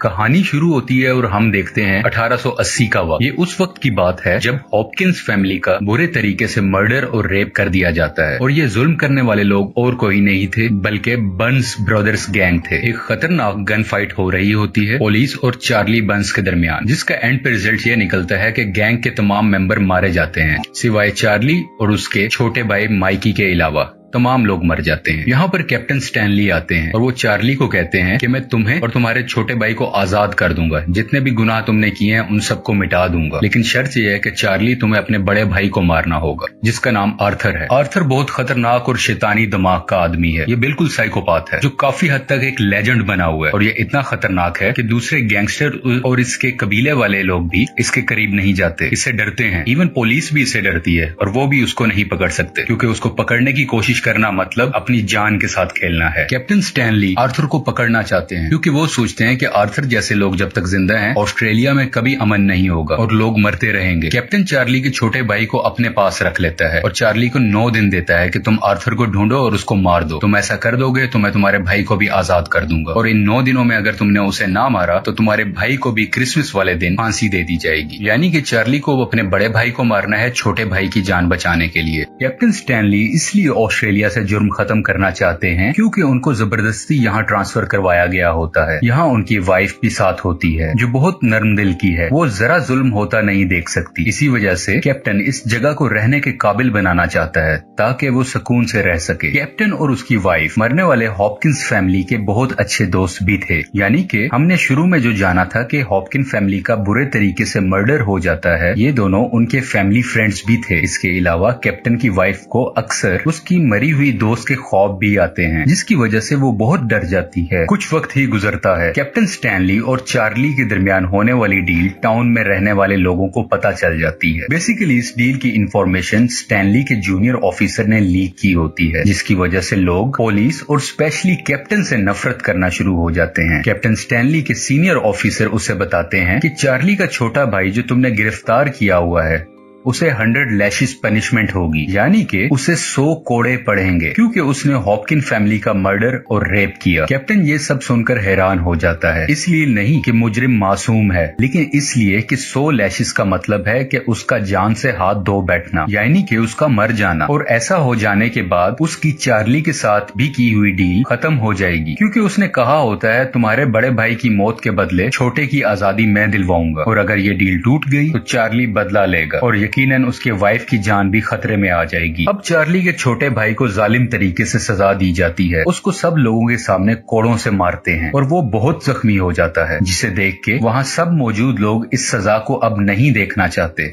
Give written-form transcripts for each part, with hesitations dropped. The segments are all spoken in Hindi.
कहानी शुरू होती है और हम देखते हैं 1880 का वक्त। ये उस वक्त की बात है जब हॉपकिंस फैमिली का बुरे तरीके से मर्डर और रेप कर दिया जाता है और ये जुल्म करने वाले लोग और कोई नहीं थे बल्कि बर्न्स ब्रदर्स गैंग थे। एक खतरनाक गन फाइट हो रही होती है पुलिस और चार्ली बर्न्स के दरमियान, जिसका एंड पे रिजल्ट ये निकलता है कि गैंग के तमाम मेंबर मारे जाते हैं सिवाय चार्ली और उसके छोटे भाई माइकी के अलावा तमाम लोग मर जाते हैं। यहाँ पर कैप्टन स्टैनली आते हैं और वो चार्ली को कहते हैं कि मैं तुम्हें और तुम्हारे छोटे भाई को आजाद कर दूंगा, जितने भी गुनाह तुमने किए हैं उन सबको मिटा दूंगा, लेकिन शर्त यह है कि चार्ली तुम्हें अपने बड़े भाई को मारना होगा जिसका नाम आर्थर है। आर्थर बहुत खतरनाक और शैतानी दिमाग का आदमी है। ये बिल्कुल साइकोपाथ है जो काफी हद तक एक लेजेंड बना हुआ है और ये इतना खतरनाक है कि दूसरे गैंगस्टर और इसके कबीले वाले लोग भी इसके करीब नहीं जाते, इससे डरते हैं। इवन पुलिस भी इससे डरती है और वो भी उसको नहीं पकड़ सकते क्योंकि उसको पकड़ने की कोशिश करना मतलब अपनी जान के साथ खेलना है। कैप्टन स्टैनली आर्थर को पकड़ना चाहते हैं क्योंकि वो सोचते हैं कि आर्थर जैसे लोग जब तक जिंदा हैं ऑस्ट्रेलिया में कभी अमन नहीं होगा और लोग मरते रहेंगे। कैप्टन चार्ली के छोटे भाई को अपने पास रख लेता है और चार्ली को 9 दिन देता है कि तुम आर्थर को ढूंढो और उसको मार दो। तुम ऐसा कर दोगे तो मैं तुम्हारे भाई को भी आजाद कर दूंगा और इन 9 दिनों में अगर तुमने उसे ना मारा तो तुम्हारे भाई को भी क्रिसमस वाले दिन फांसी दे दी जाएगी। यानी कि चार्ली को अपने बड़े भाई को मारना है छोटे भाई की जान बचाने के लिए। कैप्टन स्टैनली इसलिए ऑस्ट्रेलिया से जुर्म खत्म करना चाहते हैं क्योंकि उनको जबरदस्ती यहाँ ट्रांसफर करवाया गया होता है। यहाँ उनकी वाइफ भी साथ होती है जो बहुत नर्म दिल की है, वो जरा जुल्म होता नहीं देख सकती। इसी वजह से कैप्टन इस जगह को रहने के काबिल बनाना चाहता है ताकि वो सुकून से रह सके। कैप्टन और उसकी वाइफ मरने वाले हॉपकिंस फैमिली के बहुत अच्छे दोस्त भी थे। यानी कि हमने शुरू में जो जाना था कि हॉपकिन फैमिली का बुरे तरीके से मर्डर हो जाता है, ये दोनों उनके फैमिली फ्रेंड्स भी थे। इसके अलावा कैप्टन की वाइफ को अक्सर उसकी मरी हुई दोस्त के ख्वाब भी आते हैं जिसकी वजह से वो बहुत डर जाती है। कुछ वक्त ही गुजरता है, कैप्टन स्टैनली और चार्ली के दरमियान होने वाली डील टाउन में रहने वाले लोगों को पता चल जाती है। बेसिकली इस डील की इंफॉर्मेशन स्टैनली के जूनियर ऑफिसर ने लीक की होती है जिसकी वजह से लोग पुलिस और स्पेशली कैप्टन से नफरत करना शुरू हो जाते हैं। कैप्टन स्टैनली के सीनियर ऑफिसर उसे बताते हैं कि चार्ली का छोटा भाई जो तुमने गिरफ्तार किया हुआ है उसे 100 लैशेस पनिशमेंट होगी, यानी कि उसे 100 कोड़े पड़ेंगे क्योंकि उसने हॉपकिन फैमिली का मर्डर और रेप किया। कैप्टन ये सब सुनकर हैरान हो जाता है, इसलिए नहीं कि मुजरिम मासूम है लेकिन इसलिए कि 100 लैशेस का मतलब है कि उसका जान से हाथ धो बैठना, यानी कि उसका मर जाना। और ऐसा हो जाने के बाद उसकी चार्ली के साथ भी की हुई डील खत्म हो जाएगी क्योंकि उसने कहा होता है तुम्हारे बड़े भाई की मौत के बदले छोटे की आजादी मैं दिलवाऊंगा और अगर ये डील टूट गई तो चार्ली बदला लेगा और यकीनन उसके वाइफ की जान भी खतरे में आ जाएगी। अब चार्ली के छोटे भाई को जालिम तरीके से सजा दी जाती है। उसको सब लोगों के सामने कोड़ों से मारते हैं और वो बहुत जख्मी हो जाता है, जिसे देख के वहाँ सब मौजूद लोग इस सजा को अब नहीं देखना चाहते।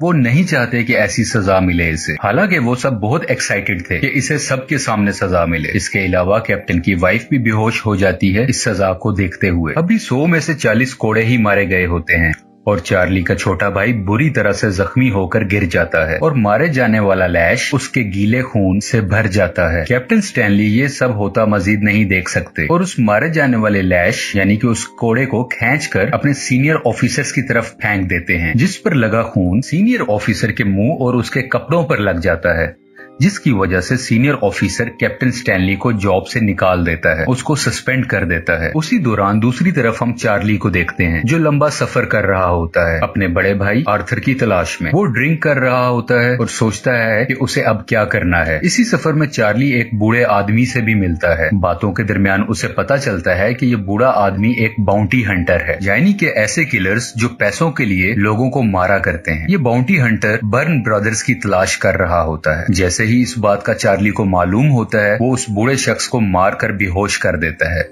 वो नहीं चाहते कि ऐसी सजा मिले इसे, हालांकि वो सब बहुत एक्साइटेड थे कि इसे सबके सामने सजा मिले। इसके अलावा कैप्टन की वाइफ भी बेहोश हो जाती है इस सजा को देखते हुए। अभी 100 में से 40 कोड़े ही मारे गए होते हैं और चार्ली का छोटा भाई बुरी तरह से जख्मी होकर गिर जाता है और मारे जाने वाला लैश उसके गीले खून से भर जाता है। कैप्टन स्टैनली ये सब होता मजीद नहीं देख सकते और उस मारे जाने वाले लैश यानी कि उस कोड़े को खींचकर अपने सीनियर ऑफिसर्स की तरफ फेंक देते हैं, जिस पर लगा खून सीनियर ऑफिसर के मुंह और उसके कपड़ों पर लग जाता है, जिसकी वजह से सीनियर ऑफिसर कैप्टन स्टैनली को जॉब से निकाल देता है, उसको सस्पेंड कर देता है। उसी दौरान दूसरी तरफ हम चार्ली को देखते हैं जो लंबा सफर कर रहा होता है अपने बड़े भाई आर्थर की तलाश में। वो ड्रिंक कर रहा होता है और सोचता है कि उसे अब क्या करना है। इसी सफर में चार्ली एक बूढ़े आदमी से भी मिलता है। बातों के दरमियान उसे पता चलता है कि ये बूढ़ा आदमी एक बाउंटी हंटर है, यानी कि ऐसे किलर्स जो पैसों के लिए लोगों को मारा करते हैं। ये बाउंटी हंटर बर्न ब्रदर्स की तलाश कर रहा होता है। जैसे ही इस बात का चार्ली को मालूम होता है वो उस बूढ़े शख्स को मारकर बेहोश कर देता है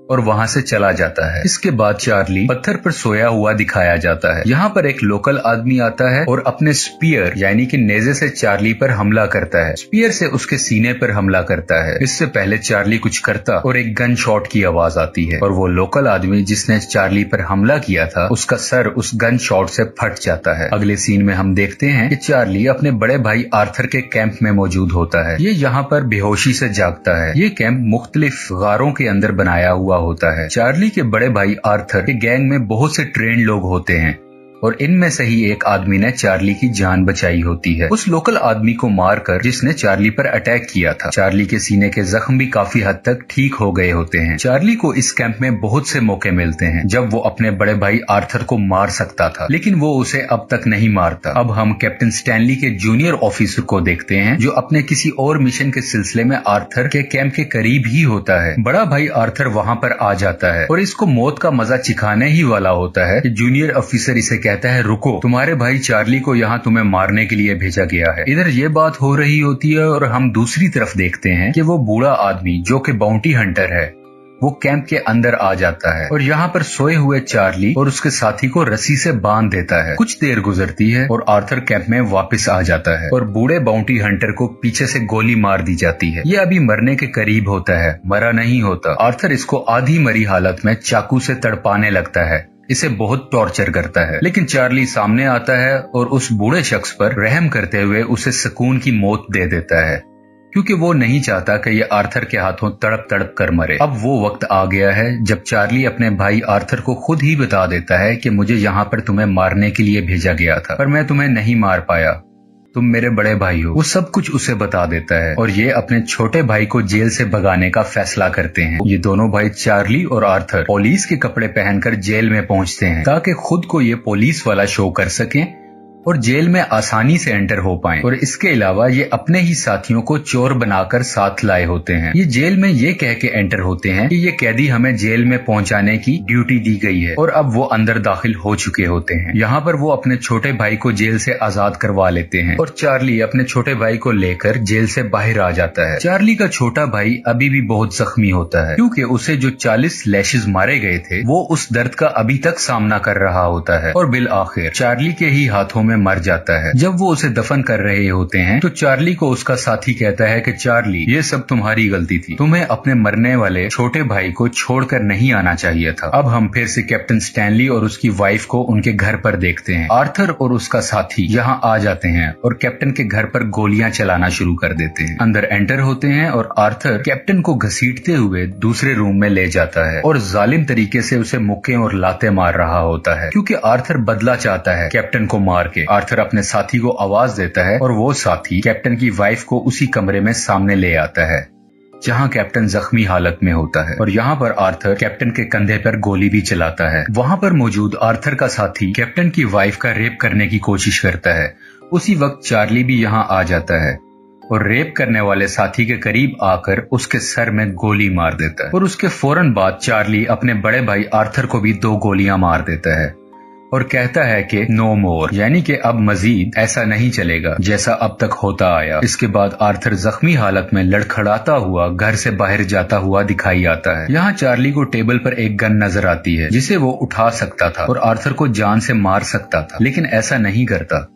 और वहां से चला जाता है। इसके बाद चार्ली पत्थर पर सोया हुआ दिखाया जाता है। यहाँ पर एक लोकल आदमी आता है और अपने स्पीयर यानी कि नेजे से चार्ली पर हमला करता है। स्पीयर से उसके सीने पर हमला करता है। इससे पहले चार्ली कुछ करता और एक गन शॉट की आवाज आती है और वो लोकल आदमी जिसने चार्ली पर हमला किया था उसका सर उस गन शॉट से फट जाता है। अगले सीन में हम देखते हैं कि चार्ली अपने बड़े भाई आर्थर के कैंप में मौजूद होता है। ये यहाँ पर बेहोशी से जागता है। ये कैंप मुख्तलिफ गारों के अंदर बनाया हुआ होता है। चार्ली के बड़े भाई आर्थर के गैंग में बहुत से ट्रेंड लोग होते हैं और इनमें से ही एक आदमी ने चार्ली की जान बचाई होती है, उस लोकल आदमी को मारकर जिसने चार्ली पर अटैक किया था। चार्ली के सीने के जख्म भी काफी हद तक ठीक हो गए होते हैं। चार्ली को इस कैंप में बहुत से मौके मिलते हैं जब वो अपने बड़े भाई आर्थर को मार सकता था, लेकिन वो उसे अब तक नहीं मारता। अब हम कैप्टन स्टैनली के जूनियर ऑफिसर को देखते हैं जो अपने किसी और मिशन के सिलसिले में आर्थर के कैंप के करीब ही होता है। बड़ा भाई आर्थर वहाँ पर आ जाता है और इसको मौत का मजा चिखाने ही वाला होता है कि जूनियर ऑफिसर इसे कहता है, रुको, तुम्हारे भाई चार्ली को यहाँ तुम्हें मारने के लिए भेजा गया है। इधर ये बात हो रही होती है और हम दूसरी तरफ देखते हैं कि वो बूढ़ा आदमी जो कि बाउंटी हंटर है वो कैंप के अंदर आ जाता है और यहाँ पर सोए हुए चार्ली और उसके साथी को रस्सी से बांध देता है। कुछ देर गुजरती है और आर्थर कैंप में वापस आ जाता है और बूढ़े बाउंटी हंटर को पीछे से गोली मार दी जाती है। ये अभी मरने के करीब होता है, मरा नहीं होता। आर्थर इसको आधी मरी हालत में चाकू से तड़पाने लगता है, इसे बहुत टॉर्चर करता है, लेकिन चार्ली सामने आता है और उस बूढ़े शख्स पर रहम करते हुए उसे सुकून की मौत दे देता है, क्योंकि वो नहीं चाहता कि ये आर्थर के हाथों तड़प तड़प कर मरे। अब वो वक्त आ गया है जब चार्ली अपने भाई आर्थर को खुद ही बता देता है कि मुझे यहाँ पर तुम्हें मारने के लिए भेजा गया था, पर मैं तुम्हें नहीं मार पाया, तुम मेरे बड़े भाई हो। वो सब कुछ उसे बता देता है और ये अपने छोटे भाई को जेल से भगाने का फैसला करते हैं। ये दोनों भाई चार्ली और आर्थर पुलिस के कपड़े पहनकर जेल में पहुंचते हैं ताकि खुद को ये पुलिस वाला शो कर सकें और जेल में आसानी से एंटर हो पाएं। और इसके अलावा ये अपने ही साथियों को चोर बनाकर साथ लाए होते हैं। ये जेल में ये कह के एंटर होते हैं कि ये कैदी हमें जेल में पहुंचाने की ड्यूटी दी गई है और अब वो अंदर दाखिल हो चुके होते हैं। यहाँ पर वो अपने छोटे भाई को जेल से आजाद करवा लेते हैं और चार्ली अपने छोटे भाई को लेकर जेल से बाहर आ जाता है। चार्ली का छोटा भाई अभी भी बहुत जख्मी होता है क्योंकि उसे जो 40 लैशेस मारे गए थे वो उस दर्द का अभी तक सामना कर रहा होता है और बिल आखिर चार्ली के ही हाथों में मर जाता है। जब वो उसे दफन कर रहे होते हैं तो चार्ली को उसका साथी कहता है कि चार्ली, ये सब तुम्हारी गलती थी, तुम्हें अपने मरने वाले छोटे भाई को छोड़कर नहीं आना चाहिए था। अब हम फिर से कैप्टन स्टैनली और उसकी वाइफ को उनके घर पर देखते हैं। आर्थर और उसका साथी यहाँ आ जाते हैं और कैप्टन के घर पर गोलियां चलाना शुरू कर देते हैं। अंदर एंटर होते हैं और आर्थर कैप्टन को घसीटते हुए दूसरे रूम में ले जाता है और जालिम तरीके से उसे मुक्के और लाते मार रहा होता है क्योंकि आर्थर बदला चाहता है कैप्टन को मार के। आर्थर अपने साथी को आवाज देता है और वो साथी कैप्टन की वाइफ को उसी कमरे में सामने ले आता है जहां कैप्टन जख्मी हालत में होता है और यहाँ पर आर्थर कैप्टन के कंधे पर गोली भी चलाता है। वहाँ पर मौजूद आर्थर का साथी कैप्टन की वाइफ का रेप करने की कोशिश करता है। उसी वक्त चार्ली भी यहाँ आ जाता है और रेप करने वाले साथी के करीब आकर उसके सर में गोली मार देता है और उसके फौरन बाद चार्ली अपने बड़े भाई आर्थर को भी 2 गोलियां मार देता है और कहता है कि नो मोर, यानी कि अब मजीद ऐसा नहीं चलेगा जैसा अब तक होता आया। इसके बाद आर्थर जख्मी हालत में लड़खड़ाता हुआ घर से बाहर जाता हुआ दिखाई आता है। यहाँ चार्ली को टेबल पर एक गन नजर आती है जिसे वो उठा सकता था और आर्थर को जान से मार सकता था, लेकिन ऐसा नहीं करता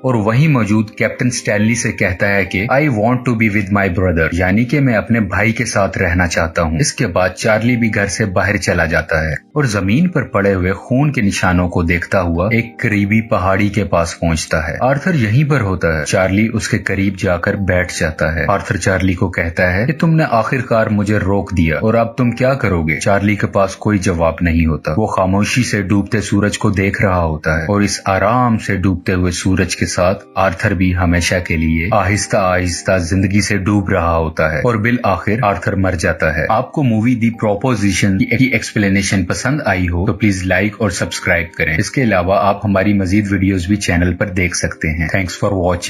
और वहीं मौजूद कैप्टन स्टैनली से कहता है कि I want to be with my brother, यानी कि मैं अपने भाई के साथ रहना चाहता हूँ। इसके बाद चार्ली भी घर से बाहर चला जाता है और जमीन पर पड़े हुए खून के निशानों को देखता हुआ एक करीबी पहाड़ी के पास पहुँचता है। आर्थर यहीं पर होता है। चार्ली उसके करीब जाकर बैठ जाता है। आर्थर चार्ली को कहता है कि तुमने आखिरकार मुझे रोक दिया और अब तुम क्या करोगे। चार्ली के पास कोई जवाब नहीं होता। वो खामोशी से डूबते सूरज को देख रहा होता है और इस आराम से डूबते हुए सूरज के साथ आर्थर भी हमेशा के लिए आहिस्ता आहिस्ता जिंदगी से डूब रहा होता है और बिल आखिर आर्थर मर जाता है। आपको मूवी दी प्रोपोजिशन की एक्सप्लेनेशन पसंद आई हो तो प्लीज लाइक और सब्सक्राइब करें। इसके अलावा आप हमारी मजीद वीडियोस भी चैनल पर देख सकते हैं। Thanks for watching.